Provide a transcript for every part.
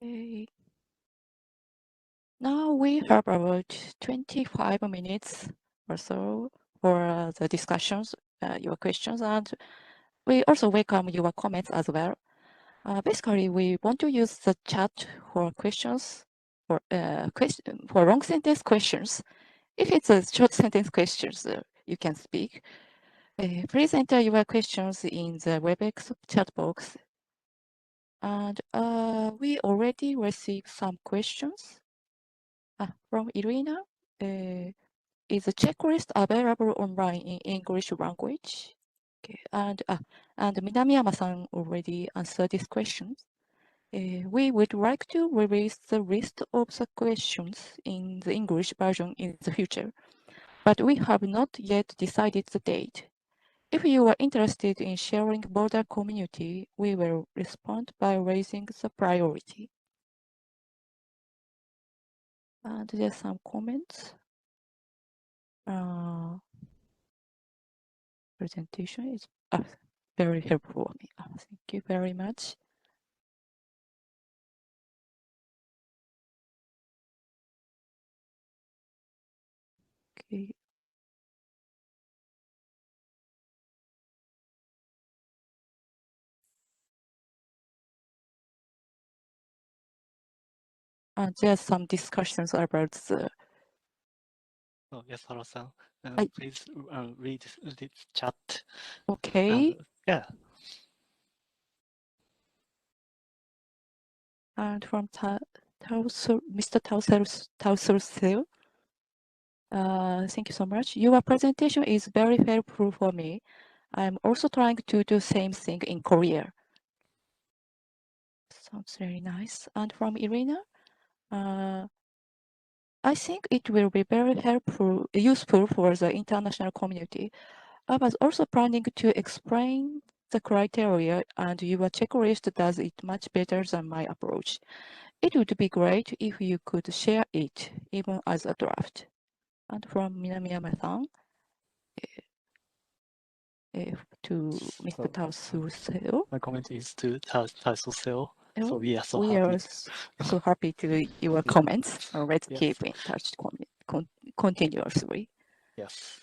Okay. Now we have about 25 minutes or so for the discussions, your questions, and we also welcome your comments as well. Basically, we want to use the chat for questions, for long sentence questions. If it's a short sentence questions, you can speak. Please enter your questions in the WebEx chat box. And we already received some questions from Irina. Is a checklist available online in English language? Okay, and Minamiyama-san already answered this question. We would like to release the list of the questions in the English version in the future, but we have not yet decided the date. If you are interested in sharing border community, we will respond by raising the priority. And there's some comments. Presentation is very helpful for me. Thank you very much. Okay. There's some discussions about the. Oh, Yasuhara-san, please read the chat. Okay. Yeah. And from Mr. Tausel, thank you so much. Your presentation is very helpful for me. I'm also trying to do same thing in Korea. Sounds very nice. And from Irina, I think it will be very useful for the international community. I was also planning to explain the criteria, and your checklist does it much better than my approach. It would be great if you could share it, even as a draft. And from Minamiyama-san, to Mr. Tausel. My comment is to Tausel. So we are so we happy. are so happy to your comments. Let's keep in touch continuously. Yes.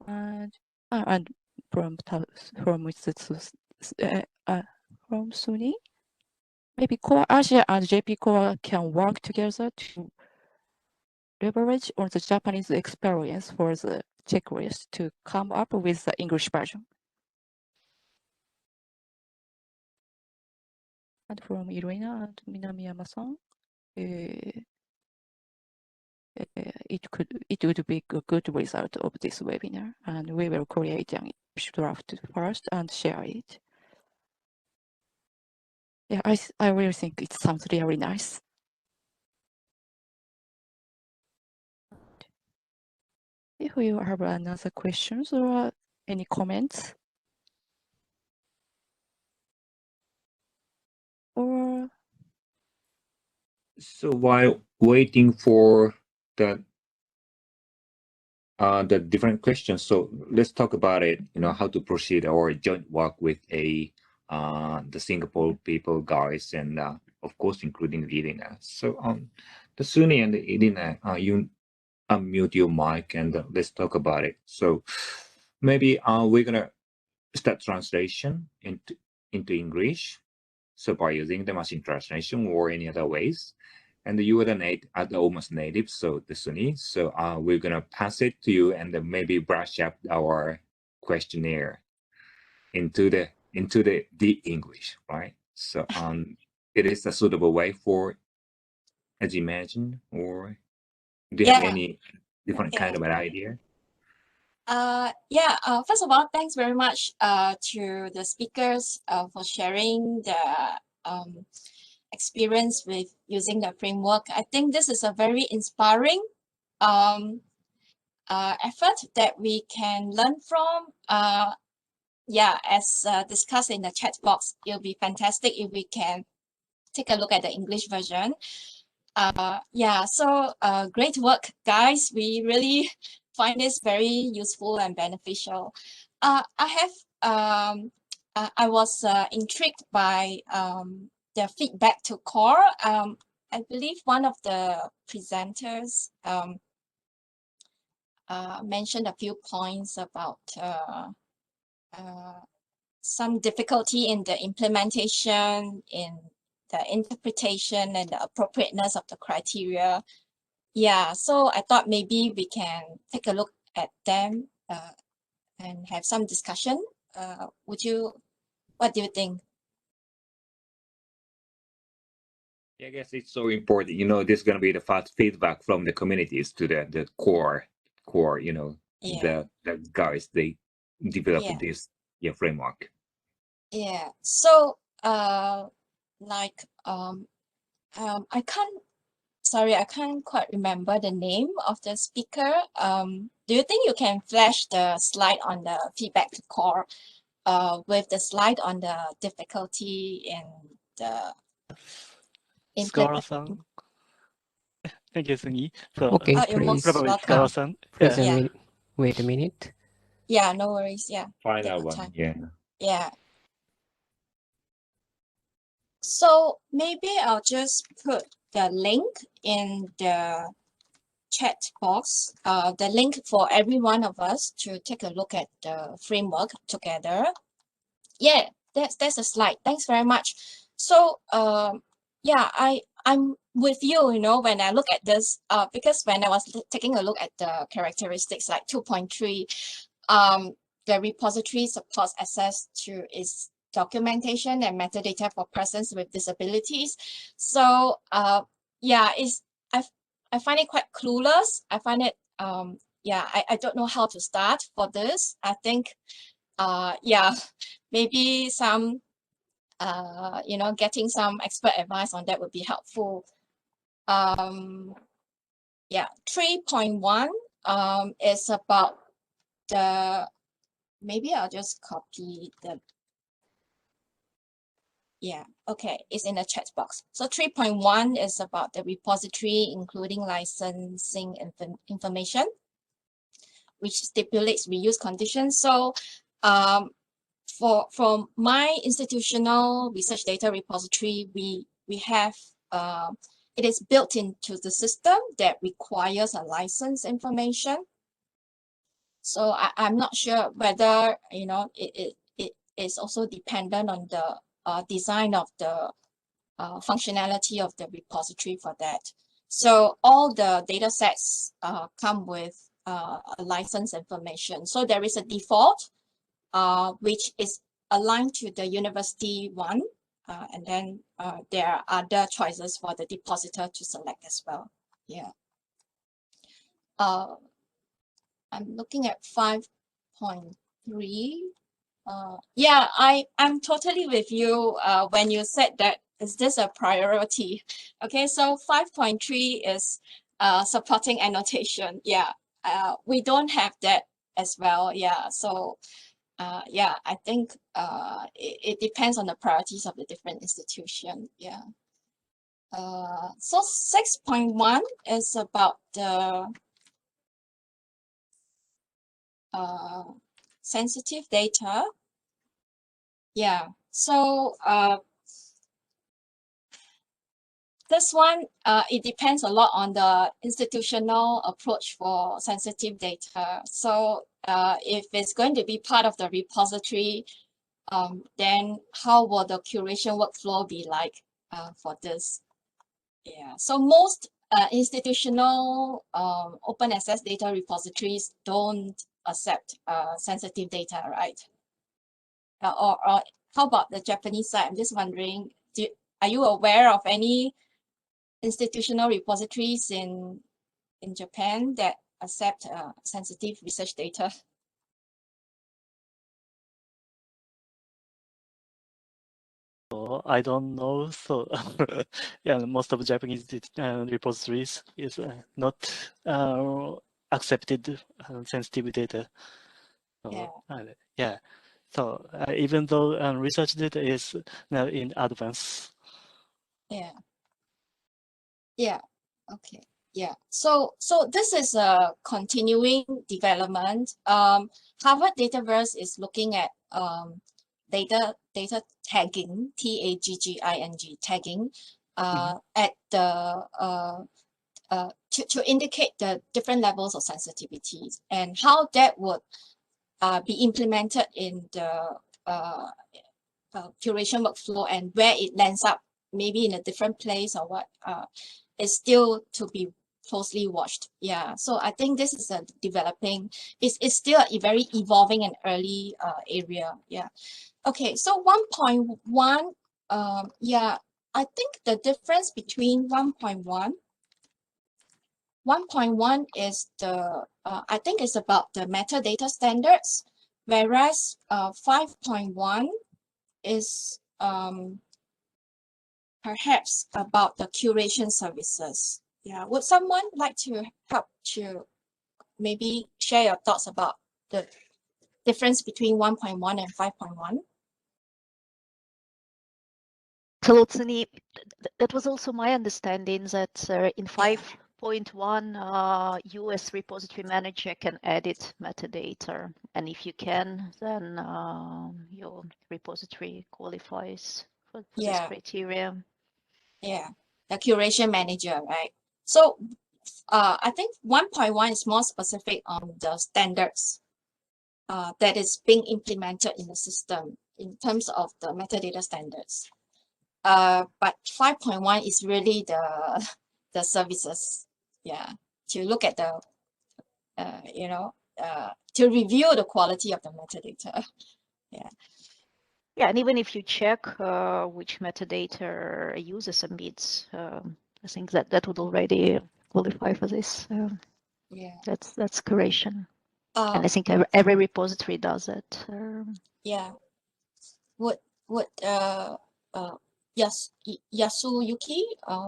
And from Suni, maybe Core Asia and JPCOAR can work together to leverage on the Japanese experience for the checklist to come up with the English version. And from Irina and Minamiyama-san, it would be a good result of this webinar, and we will create an draft first and share it. Yeah, I really think it sounds really nice. If you have another questions or any comments, or so while waiting for the different questions, so let's talk about it. You know, how to proceed our joint work with the Singapore people guys, and of course including Irina. So the Suni and Irina, you unmute your mic and let's talk about it. So maybe we're gonna start translation into English. So by using the machine translation or any other ways. And you are the almost native, so the Sunni. So we're gonna pass it to you and then maybe brush up our questionnaire into the English, right? So it is a suitable way for, as you mentioned, or do you have any different kind of an idea? First of all, thanks very much to the speakers for sharing the experience with using the framework. I think this is a very inspiring effort that we can learn from. As discussed in the chat box, it'll be fantastic if we can take a look at the English version. Great work, guys. We really find this very useful and beneficial. I was intrigued by the feedback to COAR. I believe one of the presenters mentioned a few points about some difficulty in the implementation, in the interpretation and the appropriateness of the criteria. Yeah, so I thought maybe we can take a look at them and have some discussion. What do you think? Yeah, I guess it's so important. This is going to be the fast feedback from the communities to the core. Yeah. The guys, they develop Yeah. this framework. Yeah. So like I can't quite remember the name of the speaker. Do you think you can flash the slide on the feedback to COAR with the slide on the difficulty in the Yasuhara-san. I guess me. So Okay, you're most please. probably welcome. Yasuhara-san. Please Yeah. wait a minute. Yeah, no worries. Yeah. Find Take out your one. time. Yeah. Yeah. So maybe I'll just put the link in the chat box, the link for every one of us to take a look at the framework together. Yeah, that's a slide. Thanks very much. So yeah, I'm with you, when I look at this, because when I was taking a look at the characteristics like 2.3, the repository supports access to its documentation and metadata for persons with disabilities. So yeah, I find it quite clueless. I find it yeah, I don't know how to start for this. I think yeah, maybe some getting some expert advice on that would be helpful. Yeah, 3.1 is about the, maybe I'll just copy the, yeah, okay, it's in the chat box. So 3.1 is about the repository, including licensing information, which stipulates reuse conditions. So from my institutional research data repository, we have it is built into the system that requires a license information. So I'm not sure whether it is also dependent on the design of the functionality of the repository for that. So all the data sets come with a license information. So there is a default which is aligned to the university one. And then there are other choices for the depositor to select as well. Yeah. I'm looking at 5.3. Yeah, I'm totally with you when you said that is this a priority? Okay, so 5.3 is supporting annotation. Yeah, we don't have that as well. Yeah, so yeah, I think it depends on the priorities of the different institution. Yeah. So 6.1 is about the sensitive data. Yeah, so this one, it depends a lot on the institutional approach for sensitive data. So if it's going to be part of the repository, then how will the curation workflow be like for this? Yeah, so most institutional open access data repositories don't accept sensitive data, right? Or how about the Japanese side? I'm just wondering, are you aware of any institutional repositories in Japan that accept sensitive research data? I don't know. So yeah, most of Japanese repositories is not accepted sensitive data. So, yeah. So even though research data is now in advance. Yeah. Yeah. Okay. Yeah. So this is a continuing development. Harvard Dataverse is looking at data data tagging, tagging, tagging, at the to indicate the different levels of sensitivity and how that would be implemented in the curation workflow, and where it lands up, maybe in a different place or what, is still to be closely watched. Yeah, so I think this is a developing, it's still a very evolving and early area. Yeah. Okay, so 1.1, yeah, I think the difference between 1.1 is the, I think it's about the metadata standards, whereas 5.1 is perhaps about the curation services. Yeah, would someone like to help to maybe share your thoughts about the difference between 1.1 and 5.1? Absolutely. That was also my understanding that in 5.1, US repository manager can edit metadata. And if you can, then your repository qualifies for this criteria. Yeah, the curation manager, right? So I think 1.1 is more specific on the standards that is being implemented in the system in terms of the metadata standards. But 5.1 is really the services, yeah, to look at the, you know, to review the quality of the metadata. Yeah. Yeah, and even if you check which metadata a user submits, I think that would already qualify for this. Yeah, that's curation, and I think every repository does it. Yeah. Would Yasuyuki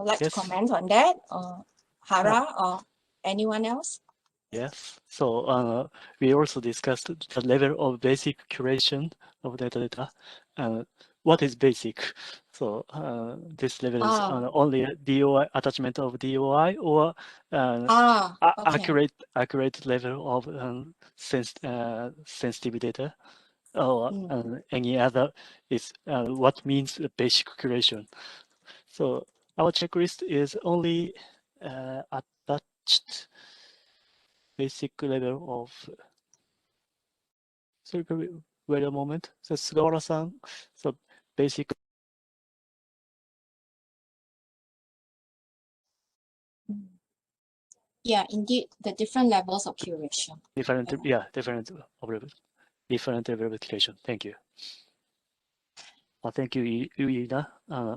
like to comment on that, or Hara, or anyone else? Yes. So we also discussed the level of basic curation of metadata. What is basic? So this level is only a DOI attachment of DOI, or Okay. accurate level of sensitive data, or any other is what means basic curation. So our checklist is only attached basic level of. So wait a moment. So Sugawara-san, so basic. Yeah, indeed, the different levels of curation. Different verification. Thank you. Thank you, Uina,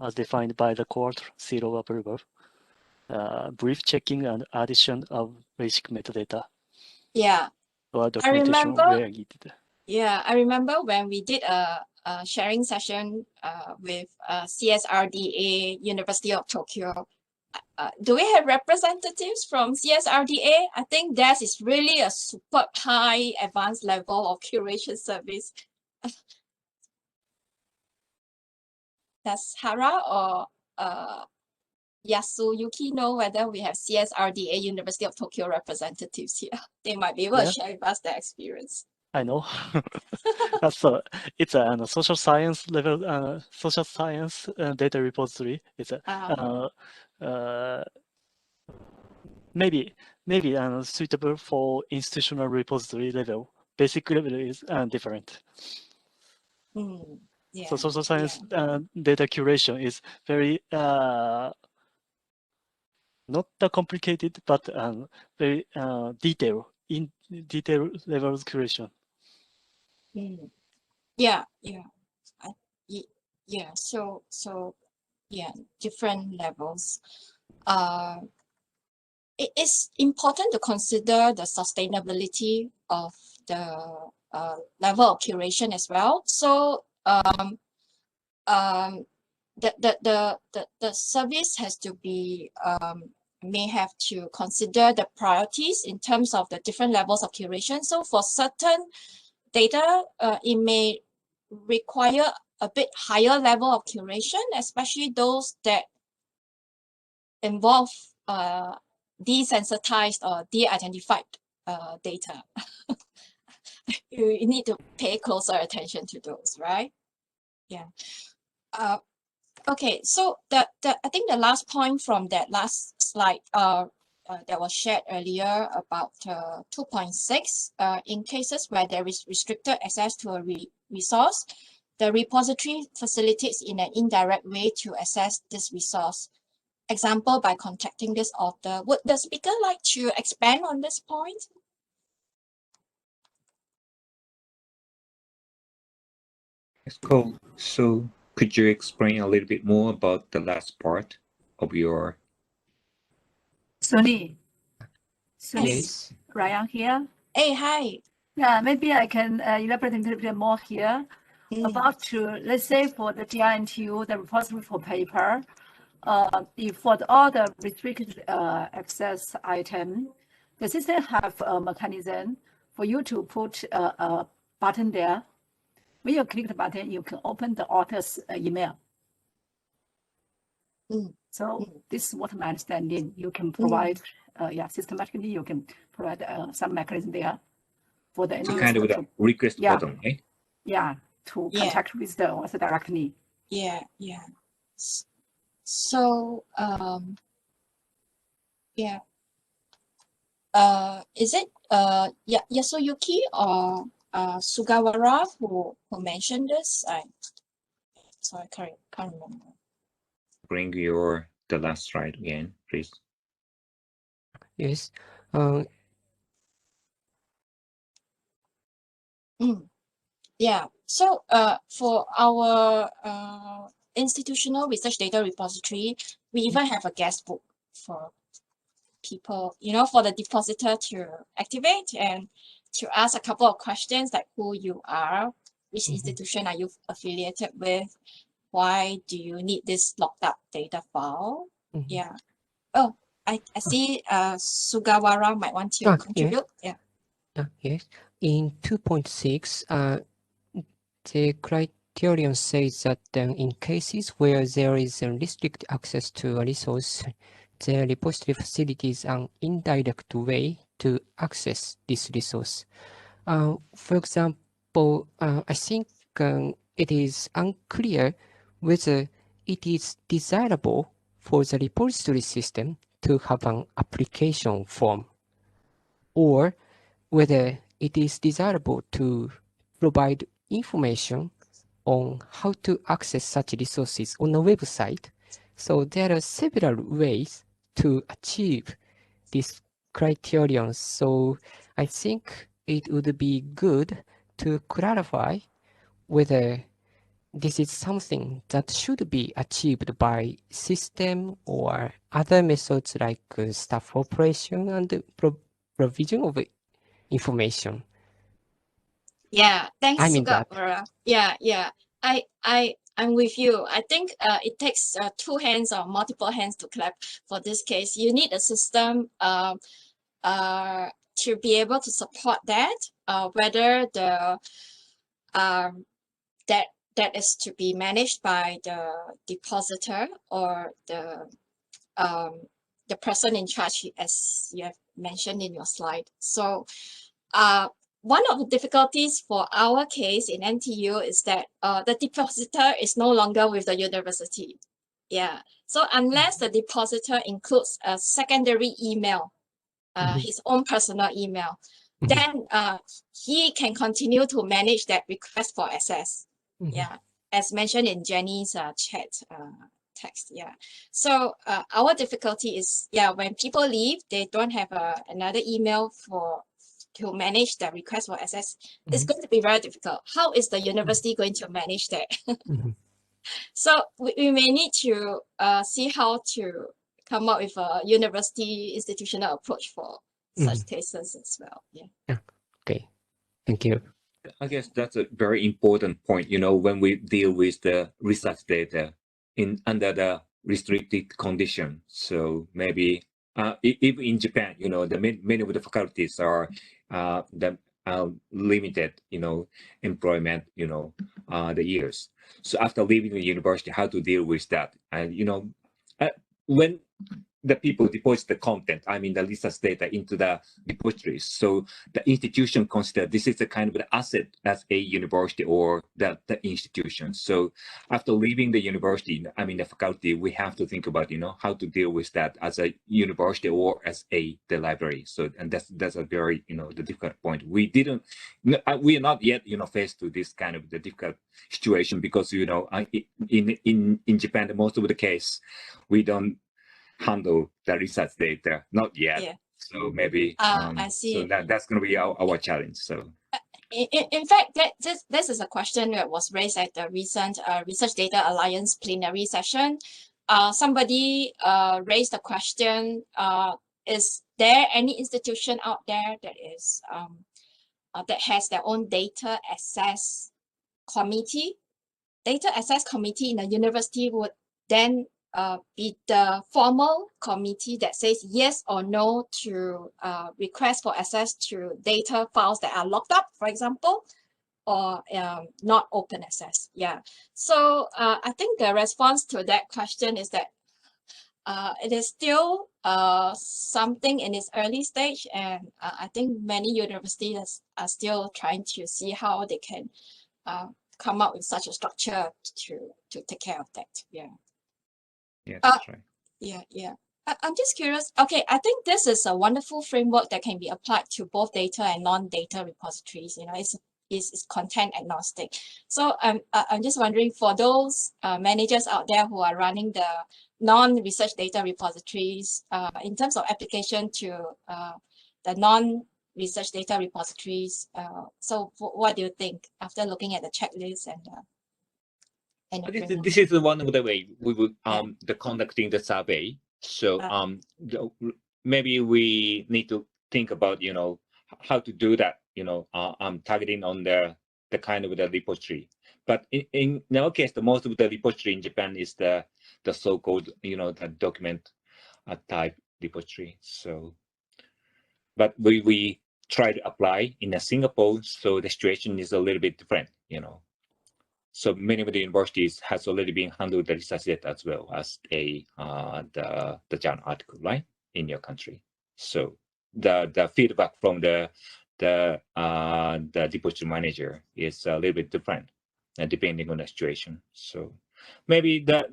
as defined by the court seal of approval. Brief checking and addition of basic metadata. Yeah, Or documentation where needed. Yeah, I remember when we did a sharing session with CSRDA, University of Tokyo. Do we have representatives from CSRDA? I think theirs is really a super high advanced level of curation service. Does Hara or Yasuyuki know whether we have CSRDA, University of Tokyo representatives here? They might be able to share with us their experience. I know. So it's a social science level, social science data repository. It's maybe suitable for institutional repository level. Basic level is different. Yeah, so social science data curation is very not that complicated, but very detailed levels curation. Yeah. So yeah, different levels. It is important to consider the sustainability of the level of curation as well. So the service has to be may have to consider the priorities in terms of the different levels of curation. So for certain data, it may require a bit higher level of curation, especially those that involve desensitized or de-identified data. You need to pay closer attention to those, right? Yeah. Okay, so I think the last point from that last slide that was shared earlier about 2.6, in cases where there is restricted access to a resource, the repository facilitates in an indirect way to access this resource. Example, by contacting this author. Would the speaker like to expand on this point? Yes, cool. So could you explain a little bit more about the last part of your? Sunny. Yes. Ryan here. Hey, hi. Yeah, maybe I can elaborate a little bit more here about let's say for the GINTU, the repository for paper, if for all the restricted access item, the system have a mechanism for you to put a button there. When you click the button, you can open the author's email. So this is what my understanding. You can provide, systematically, you can provide some mechanism there for the So kind of the request button, right? Yeah, to contact with the author directly. Yeah. So, yeah. Is it Yasuyuki or Sugawara who mentioned this? I can't remember. Bring the last slide again, please. Yes. Yeah. So for our institutional research data repository, we even have a guest book for people, for the depositor to activate and to ask a couple of questions like who you are, which institution are you affiliated with, why do you need this locked up data file? Yeah. Oh, I see Sugawara might want to contribute. Yes. Yes. In 2.6, the criterion says that in cases where there is a restricted access to a resource, the repository facilitates an indirect way to access this resource. For example, I think it is unclear whether it is desirable for the repository system to have an application form, or whether it is desirable to provide information on how to access such resources on a website. So there are several ways to achieve this criterion. So I think it would be good to clarify whether this is something that should be achieved by system or other methods like staff operation and provision of information. Yeah, thanks, I mean that. Sugawara. Yeah. I'm with you. I think it takes two hands or multiple hands to clap for this case. You need a system to be able to support that, whether the that is to be managed by the depositor or the person in charge, as you have mentioned in your slide. So one of the difficulties for our case in NTU is that the depositor is no longer with the university. Yeah. So unless the depositor includes a secondary email, his own personal email, then he can continue to manage that request for access. Yeah. As mentioned in Jenny's chat text. Yeah. So our difficulty is, when people leave, they don't have another email to manage the request for access. It's going to be very difficult. How is the university going to manage that? So we may need to see how to come up with a university institutional approach for such cases as well. Yeah. Okay. Thank you. I guess that's a very important point, when we deal with the research data under the restricted condition. So maybe even in Japan, many of the faculties are limited, employment, the years. So after leaving the university, how to deal with that? And, when the people deposit the content, I mean the research data into the repositories. So the institution consider this is a kind of an asset as a university or the institution. So after leaving the university, I mean the faculty, we have to think about, you know, how to deal with that as a university or as the library. So, and that's a very, you know, the difficult point. We are not yet, you know, faced with this kind of the difficult situation because, you know, in Japan, most of the case, we don't handle the research data, not yet. Yeah. So maybe I see. so that's going to be our challenge. So in fact, this is a question that was raised at the recent Research Data Alliance plenary session. Somebody raised the question: is there any institution out there that is that has their own data access committee? Data access committee in the university would then be the formal committee that says yes or no to request for access to data files that are locked up, for example, or not open access. Yeah. So I think the response to that question is that it is still something in its early stage, and I think many universities are still trying to see how they can come up with such a structure to take care of that. Yeah. yeah, that's right. Yeah. I'm just curious. Okay, I think this is a wonderful framework that can be applied to both data and non-data repositories. You know, it's content agnostic. So I'm just wondering, for those managers out there who are running the non-research data repositories, in terms of application to the non-research data repositories. So what do you think after looking at the checklist and this is one of the way we would the conducting the survey. So maybe we need to think about, you know, how to do that, you know, targeting on the kind of the repository. But in our case, the most of the repository in Japan is the so-called, you know, the document type repository. So, but we try to apply in Singapore, so the situation is a little bit different, you know. So many of the universities has already been handled the research data as well as the journal article, right, in your country. So the feedback from the depository manager is a little bit different, depending on the situation. So maybe the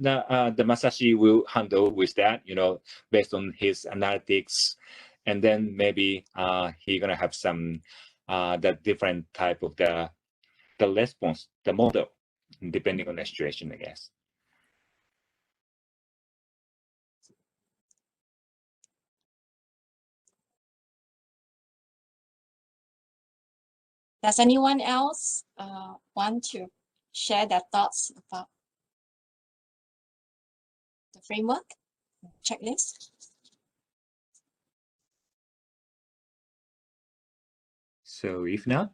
Masashi will handle with that, you know, based on his analytics, and then maybe he's gonna have some the different type of the response, the model, depending on the situation, I guess. Does anyone else want to share their thoughts about the framework checklist? So if not,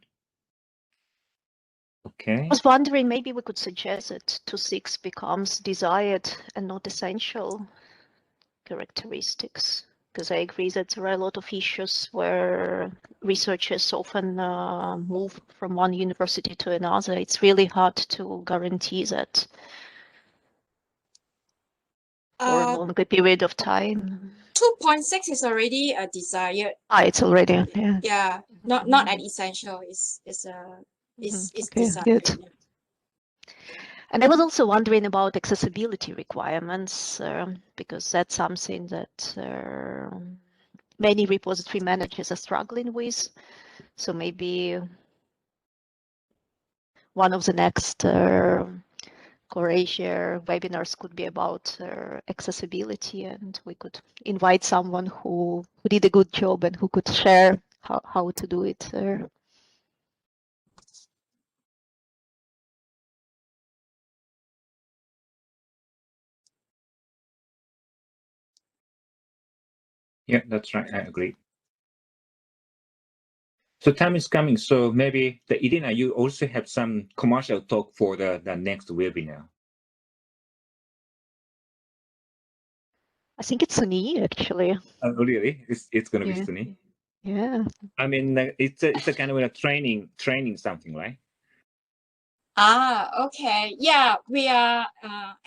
okay. I was wondering, maybe we could suggest that 2.6 becomes desired and not essential characteristics, because I agree that there are a lot of issues where researchers often move from one university to another. It's really hard to guarantee that for a longer period of time. 2.6 is already a desired. It's already, yeah. Yeah, not an essential. It's Okay, desired. good. And I was also wondering about accessibility requirements, because that's something that many repository managers are struggling with. So maybe one of the next COAR webinars could be about accessibility, and we could invite someone who did a good job and who could share how to do it. Yeah, that's right. I agree. So time is coming. So maybe Irina, you also have some commercial talk for the next webinar. I think it's Suni, actually. Oh, really? It's going to be Suni? Yeah. I mean, it's a kind of a training something, right? Okay. Yeah, we are.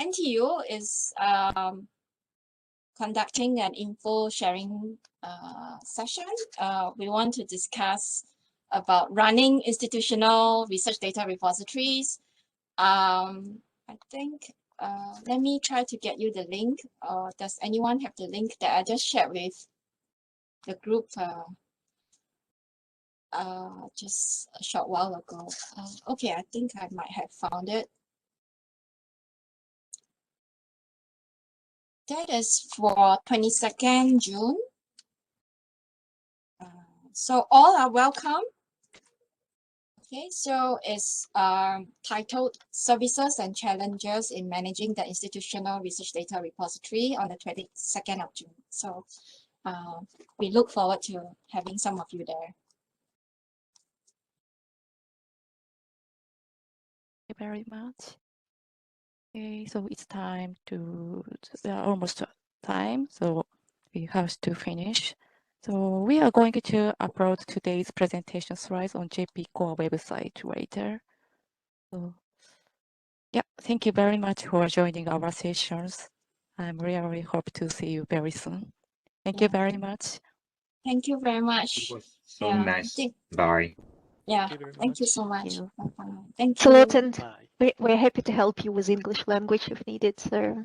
NTU is conducting an info sharing session. We want to discuss about running institutional research data repositories. I think, let me try to get you the link. Does anyone have the link that I just shared with the group just a short while ago? Okay, I think I might have found it. That is for 22nd June. So all are welcome. Okay, so it's titled Services and Challenges in Managing the Institutional Research Data Repository on the 22nd of June. So we look forward to having some of you there. Thank you very much. Okay, so it's time to, almost time, so we have to finish. So we are going to upload today's presentation slides on JPCOAR website later. So yeah, thank you very much for joining our sessions. I'm really hope to see you very soon. Thank you very much. Thank you very It much. was so nice. Bye. Yeah, Thank you very thank you much. so much. you. Bye-bye. Thank Thanks a lot, you. and Bye. we're happy to help you with English language if needed. So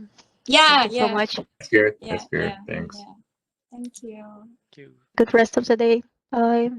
Yeah, thank you so much. That's good. yeah, That's good. yeah, Thanks. yeah. Thank you. Thank you. Good rest of the day. Bye.